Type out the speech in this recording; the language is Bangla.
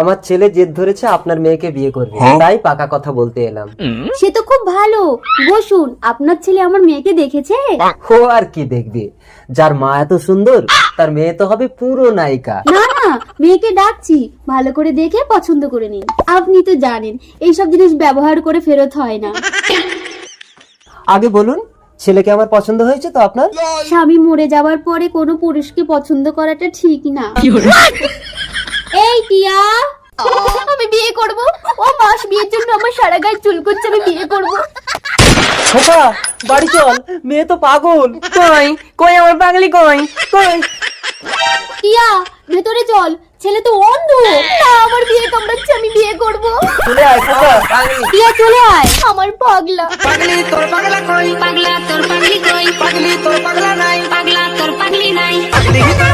আমার ছেলে জেদ ধরেছে আপনার মেয়েকে বিয়ে করবে, তাই পাকা কথা বলতে এলাম। সে তো খুব ভালো। বসুন, আপনার ছেলে আমার মেয়েকে দেখেছে? ও আর কি দেখবে, যার মা এত সুন্দর তার মেয়ে তো হবে পুরো নায়িকা। না না, মেয়েকে ডাকছি, ভালো করে দেখে পছন্দ করে নিন। আপনি তো জানেন এইসব জিনিস ব্যবহার করে ফেরত হয় না। আগে বলুন, ছেলেকে আমার পছন্দ হয়েছে তো আপনার? স্বামী মরে যাওয়ার পরে কোনো পুরুষকে পছন্দ করাটা ঠিক না। এই টিয়া, আমি বিয়ে করব। ও মাস বিয়ের জন্য আমার সারা গায়ে চুল করছে, আমি বিয়ে করব। খোকা বাড়ি চল, মেয়ে তো পাগল। কই কই আমার পাগলি, কই কই? টিয়া ভেতরে চল, ছেলে তো অন্ধ। না, আমার বিয়ে কামড়াচ্ছে, আমি বিয়ে করব। চলে আয় খোকা, পাগলি। টিয়া চলে আয়, আমার পাগলা। পাগলি তোর পাগলা কই, পাগলা তোর পাগলি কই, পাগলি তোর পাগলা নাই, পাগলা তোর পাগলি নাই, পাগলি তোর